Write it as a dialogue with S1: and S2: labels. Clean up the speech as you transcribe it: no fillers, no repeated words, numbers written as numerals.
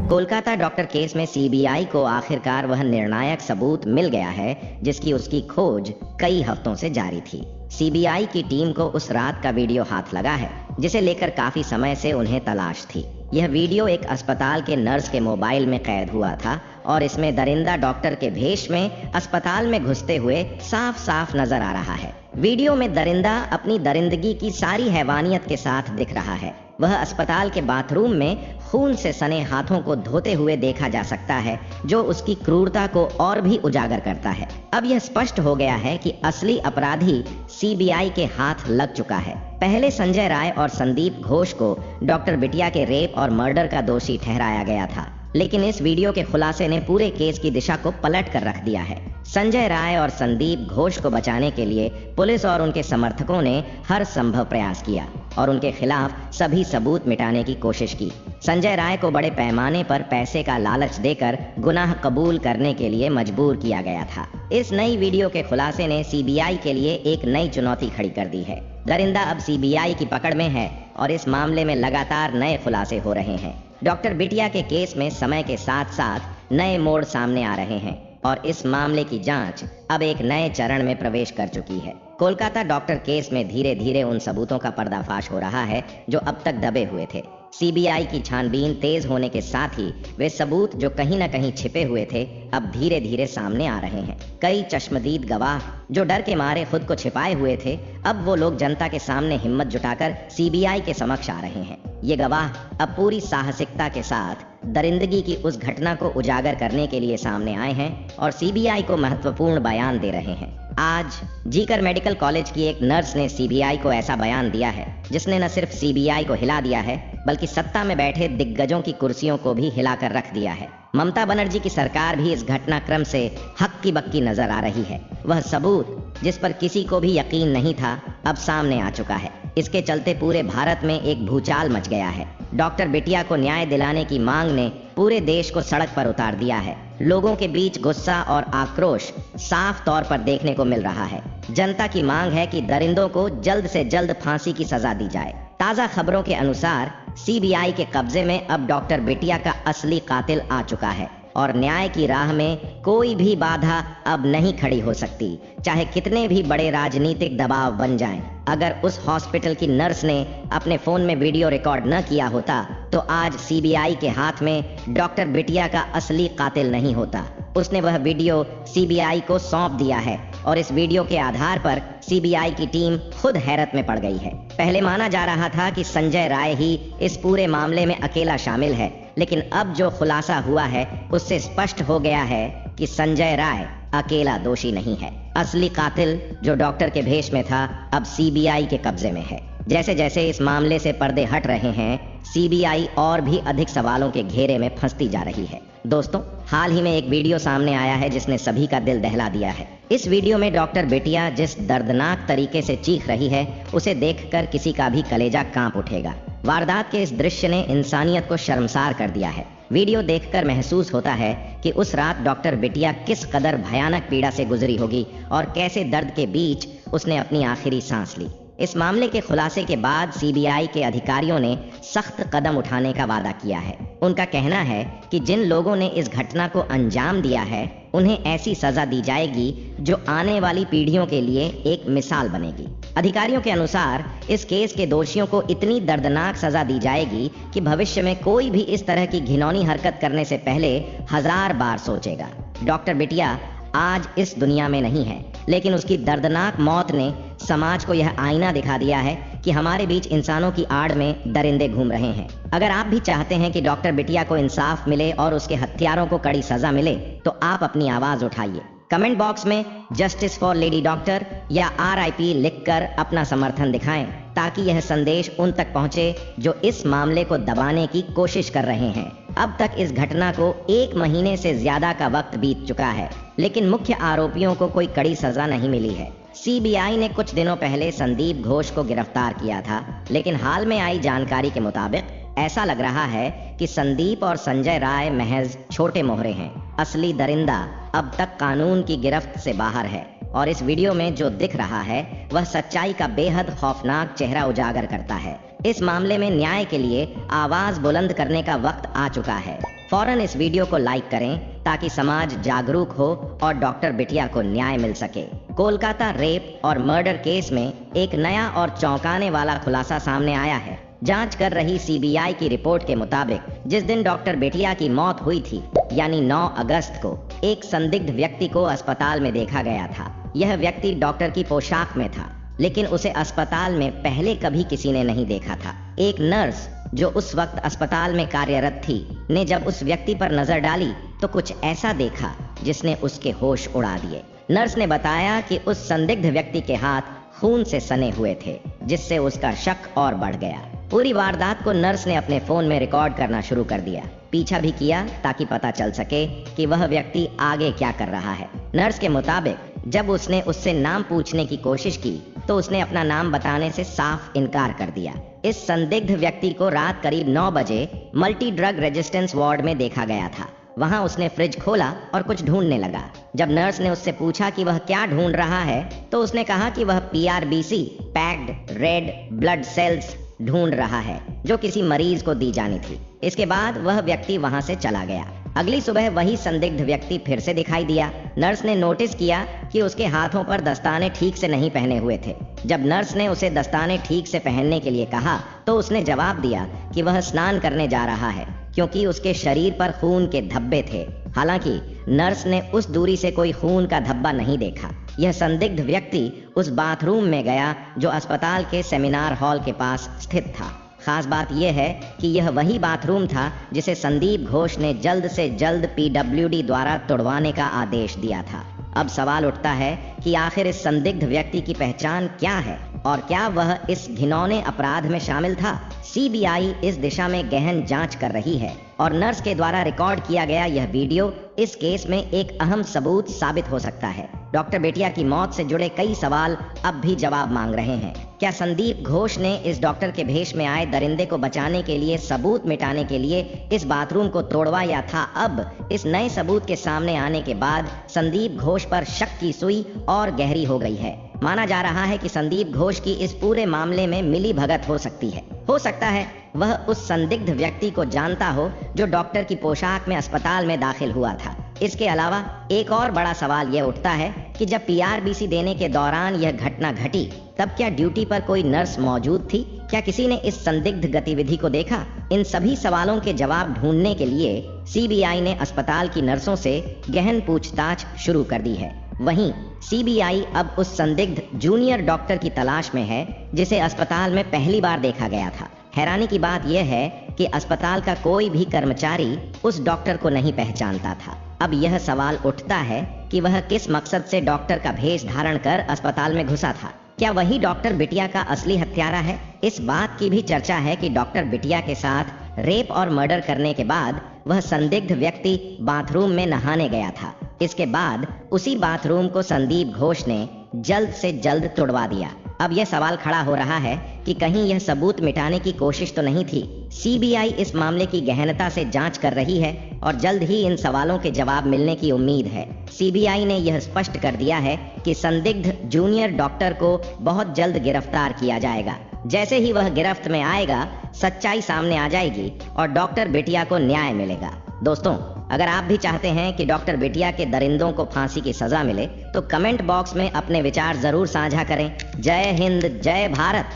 S1: Kolkata doctor case में CBI को आखिरकार वह निर्णायक सबूत मिल गया है जिसकी उसकी खोज कई हफ्तों से जारी थी। सीबीआई की टीम को उस रात का वीडियो हाथ लगा है जिसे लेकर काफी समय से उन्हें तलाश थी। यह वीडियो एक अस्पताल के नर्स के मोबाइल में कैद हुआ था और इसमें दरिंदा डॉक्टर के भेष में अस्पताल में घुसते हुए साफ साफ नजर आ रहा है। वीडियो में दरिंदा अपनी दरिंदगी की सारी हैवानियत के साथ दिख रहा है। वह अस्पताल के बाथरूम में खून से सने हाथों को धोते हुए देखा जा सकता है, जो उसकी क्रूरता को और भी उजागर करता है। अब यह स्पष्ट हो गया है कि असली अपराधी सीबीआई के हाथ लग चुका है। पहले संजय राय और संदीप घोष को डॉक्टर बिटिया के रेप और मर्डर का दोषी ठहराया गया था, लेकिन इस वीडियो के खुलासे ने पूरे केस की दिशा को पलट कर रख दिया है। संजय राय और संदीप घोष को बचाने के लिए पुलिस और उनके समर्थकों ने हर संभव प्रयास किया और उनके खिलाफ सभी सबूत मिटाने की कोशिश की। संजय राय को बड़े पैमाने पर पैसे का लालच देकर गुनाह कबूल करने के लिए मजबूर किया गया था। इस नई वीडियो के खुलासे ने सीबीआई के लिए एक नई चुनौती खड़ी कर दी है। दरिंदा अब सीबीआई की पकड़ में है और इस मामले में लगातार नए खुलासे हो रहे हैं। डॉक्टर बिटिया के केस में समय के साथ साथ नए मोड़ सामने आ रहे हैं और इस मामले की जांच अब एक नए चरण में प्रवेश कर चुकी है। कोलकाता डॉक्टर केस में धीरे धीरे उन सबूतों का पर्दाफाश हो रहा है जो अब तक दबे हुए थे। सीबीआई की छानबीन तेज होने के साथ ही वे सबूत जो कहीं न कहीं छिपे हुए थे अब धीरे धीरे सामने आ रहे हैं। कई चश्मदीद गवाह जो डर के मारे खुद को छिपाए हुए थे, अब वो लोग जनता के सामने हिम्मत जुटाकर सीबीआई के समक्ष आ रहे हैं। ये गवाह अब पूरी साहसिकता के साथ दरिंदगी की उस घटना को उजागर करने के लिए सामने आए हैं और सीबीआई को महत्वपूर्ण बयान दे रहे हैं। आज जीकर मेडिकल कॉलेज की एक नर्स ने सीबीआई को ऐसा बयान दिया है जिसने न सिर्फ सीबीआई को हिला दिया है बल्कि सत्ता में बैठे दिग्गजों की कुर्सियों को भी हिलाकर रख दिया है। ममता बनर्जी की सरकार भी इस घटनाक्रम से हक्की बक्की नजर आ रही है। वह सबूत जिस पर किसी को भी यकीन नहीं था अब सामने आ चुका है। इसके चलते पूरे भारत में एक भूचाल मच गया है। डॉक्टर बिटिया को न्याय दिलाने की मांग ने पूरे देश को सड़क पर उतार दिया है। लोगों के बीच गुस्सा और आक्रोश साफ तौर पर देखने को मिल रहा है। जनता की मांग है कि दरिंदों को जल्द से जल्द फांसी की सजा दी जाए। ताजा खबरों के अनुसार सीबीआई के कब्जे में अब डॉक्टर बिटिया का असली कातिल आ चुका है और न्याय की राह में कोई भी बाधा अब नहीं खड़ी हो सकती, चाहे कितने भी बड़े राजनीतिक दबाव बन जाएं। अगर उस हॉस्पिटल की नर्स ने अपने फोन में वीडियो रिकॉर्ड न किया होता तो आज सीबीआई के हाथ में डॉक्टर बिटिया का असली कातिल नहीं होता। उसने वह वीडियो सीबीआई को सौंप दिया है और इस वीडियो के आधार पर सीबीआई की टीम खुद हैरत में पड़ गई है। पहले माना जा रहा था कि संजय राय ही इस पूरे मामले में अकेला शामिल है, लेकिन अब जो खुलासा हुआ है उससे स्पष्ट हो गया है कि संजय राय अकेला दोषी नहीं है। असली कातिल जो डॉक्टर के भेष में था अब सीबीआई के कब्जे में है। जैसे जैसे इस मामले से पर्दे हट रहे हैं, सीबीआई और भी अधिक सवालों के घेरे में फंसती जा रही है। दोस्तों, हाल ही में एक वीडियो सामने आया है जिसने सभी का दिल दहला दिया है। इस वीडियो में डॉक्टर बिटिया जिस दर्दनाक तरीके से चीख रही है उसे देखकर किसी का भी कलेजा कांप उठेगा। वारदात के इस दृश्य ने इंसानियत को शर्मसार कर दिया है। वीडियो देखकर महसूस होता है कि उस रात डॉक्टर बिटिया किस कदर भयानक पीड़ा से गुजरी होगी और कैसे दर्द के बीच उसने अपनी आखिरी सांस ली। इस मामले के खुलासे के बाद सीबीआई के अधिकारियों ने सख्त कदम उठाने का वादा किया है। उनका कहना है कि जिन लोगों ने इस घटना को अंजाम दिया है उन्हें ऐसी सजा दी जाएगी जो आने वाली पीढ़ियों के लिए एक मिसाल बनेगी। अधिकारियों के अनुसार इस केस के दोषियों को इतनी दर्दनाक सजा दी जाएगी कि भविष्य में कोई भी इस तरह की घिनौनी हरकत करने से पहले 1000 बार सोचेगा। डॉक्टर बिटिया आज इस दुनिया में नहीं है, लेकिन उसकी दर्दनाक मौत ने समाज को यह आईना दिखा दिया है कि हमारे बीच इंसानों की आड़ में दरिंदे घूम रहे हैं। अगर आप भी चाहते हैं कि डॉक्टर बिटिया को इंसाफ मिले और उसके हत्यारों को कड़ी सजा मिले तो आप अपनी आवाज उठाइए। कमेंट बॉक्स में जस्टिस फॉर लेडी डॉक्टर या RIP लिखकर अपना समर्थन दिखाएं ताकि यह संदेश उन तक पहुंचे जो इस मामले को दबाने की कोशिश कर रहे हैं। अब तक इस घटना को 1 महीने से ज्यादा का वक्त बीत चुका है, लेकिन मुख्य आरोपियों को कोई कड़ी सजा नहीं मिली है। सीबीआई ने कुछ दिनों पहले संदीप घोष को गिरफ्तार किया था, लेकिन हाल में आई जानकारी के मुताबिक ऐसा लग रहा है कि संदीप और संजय राय महज छोटे मोहरे हैं। असली दरिंदा अब तक कानून की गिरफ्त से बाहर है और इस वीडियो में जो दिख रहा है वह सच्चाई का बेहद खौफनाक चेहरा उजागर करता है। इस मामले में न्याय के लिए आवाज बुलंद करने का वक्त आ चुका है। फौरन इस वीडियो को लाइक करें ताकि समाज जागरूक हो और डॉक्टर बिटिया को न्याय मिल सके। कोलकाता रेप और मर्डर केस में एक नया और चौंकाने वाला खुलासा सामने आया है। जांच कर रही सीबीआई की रिपोर्ट के मुताबिक जिस दिन डॉक्टर बिटिया की मौत हुई थी, यानी 9 अगस्त को, एक संदिग्ध व्यक्ति को अस्पताल में देखा गया था। यह व्यक्ति डॉक्टर की पोशाक में था, लेकिन उसे अस्पताल में पहले कभी किसी ने नहीं देखा था। एक नर्स जो उस वक्त अस्पताल में कार्यरत थी ने जब उस व्यक्ति पर नजर डाली तो कुछ ऐसा देखा जिसने उसके होश उड़ा दिए। नर्स ने बताया कि उस संदिग्ध व्यक्ति के हाथ खून से सने हुए थे, जिससे उसका शक और बढ़ गया। पूरी वारदात को नर्स ने अपने फोन में रिकॉर्ड करना शुरू कर दिया। पीछा भी किया ताकि पता चल सके कि वह व्यक्ति आगे क्या कर रहा है। नर्स के मुताबिक जब उसने उससे नाम पूछने की कोशिश की तो उसने अपना नाम बताने से साफ इनकार कर दिया। इस संदिग्ध व्यक्ति को रात करीब 9 बजे मल्टी ड्रग रेजिस्टेंस वार्ड में देखा गया था। वहां उसने फ्रिज खोला और कुछ ढूंढने लगा। जब नर्स ने उससे पूछा कि वह क्या ढूंढ रहा है तो उसने कहा कि वह PRBC packed red blood cells ढूंढ रहा है, जो किसी मरीज को दी जानी थी। इसके बाद वह व्यक्ति वहां से चला गया। अगली सुबह वही संदिग्ध व्यक्ति फिर से दिखाई दिया। नर्स ने नोटिस किया कि उसके हाथों पर दस्ताने ठीक से नहीं पहने हुए थे। जब नर्स ने उसे दस्ताने ठीक से पहनने के लिए कहा तो उसने जवाब दिया कि वह स्नान करने जा रहा है, क्योंकि उसके शरीर पर खून के धब्बे थे। हालांकि नर्स ने उस दूरी से कोई खून का धब्बा नहीं देखा। यह संदिग्ध व्यक्ति उस बाथरूम में गया जो अस्पताल के सेमिनार हॉल के पास स्थित था। खास बात यह है कि यह वही बाथरूम था जिसे संदीप घोष ने जल्द से जल्द PWD द्वारा तोड़वाने का आदेश दिया था। अब सवाल उठता है कि आखिर इस संदिग्ध व्यक्ति की पहचान क्या है और क्या वह इस घिनौने अपराध में शामिल था। सीबीआई इस दिशा में गहन जांच कर रही है और नर्स के द्वारा रिकॉर्ड किया गया यह वीडियो इस केस में एक अहम सबूत साबित हो सकता है। डॉक्टर बेटिया की मौत से जुड़े कई सवाल अब भी जवाब मांग रहे हैं। क्या संदीप घोष ने इस डॉक्टर के भेष में आए दरिंदे को बचाने के लिए, सबूत मिटाने के लिए इस बाथरूम को तोड़वाया था? अब इस नए सबूत के सामने आने के बाद संदीप घोष पर शक की सुई और गहरी हो गई है। माना जा रहा है कि संदीप घोष की इस पूरे मामले में मिली भगत हो सकती है। हो सकता है वह उस संदिग्ध व्यक्ति को जानता हो जो डॉक्टर की पोशाक में अस्पताल में दाखिल हुआ था। इसके अलावा एक और बड़ा सवाल यह उठता है कि जब PRBC देने के दौरान यह घटना घटी तब क्या ड्यूटी पर कोई नर्स मौजूद थी? क्या किसी ने इस संदिग्ध गतिविधि को देखा? इन सभी सवालों के जवाब ढूंढने के लिए सीबीआई ने अस्पताल की नर्सों से गहन पूछताछ शुरू कर दी है। वहीं सीबीआई अब उस संदिग्ध जूनियर डॉक्टर की तलाश में है जिसे अस्पताल में पहली बार देखा गया था। हैरानी की बात यह है कि अस्पताल का कोई भी कर्मचारी उस डॉक्टर को नहीं पहचानता था। अब यह सवाल उठता है कि वह किस मकसद से डॉक्टर का भेष धारण कर अस्पताल में घुसा था। क्या वही डॉक्टर बिटिया का असली हत्यारा है? इस बात की भी चर्चा है कि डॉक्टर बिटिया के साथ रेप और मर्डर करने के बाद वह संदिग्ध व्यक्ति बाथरूम में नहाने गया था। इसके बाद उसी बाथरूम को संदीप घोष ने जल्द से जल्द तोड़वा दिया। अब यह सवाल खड़ा हो रहा है कि कहीं यह सबूत मिटाने की कोशिश तो नहीं थी। सीबीआई इस मामले की गहनता से जांच कर रही है और जल्द ही इन सवालों के जवाब मिलने की उम्मीद है। सीबीआई ने यह स्पष्ट कर दिया है कि संदिग्ध जूनियर डॉक्टर को बहुत जल्द गिरफ्तार किया जाएगा। जैसे ही वह गिरफ्त में आएगा, सच्चाई सामने आ जाएगी और डॉक्टर बिटिया को न्याय मिलेगा। दोस्तों, अगर आप भी चाहते हैं कि डॉक्टर बिटिया के दरिंदों को फांसी की सजा मिले तो कमेंट बॉक्स में अपने विचार जरूर साझा करें। जय हिंद, जय भारत।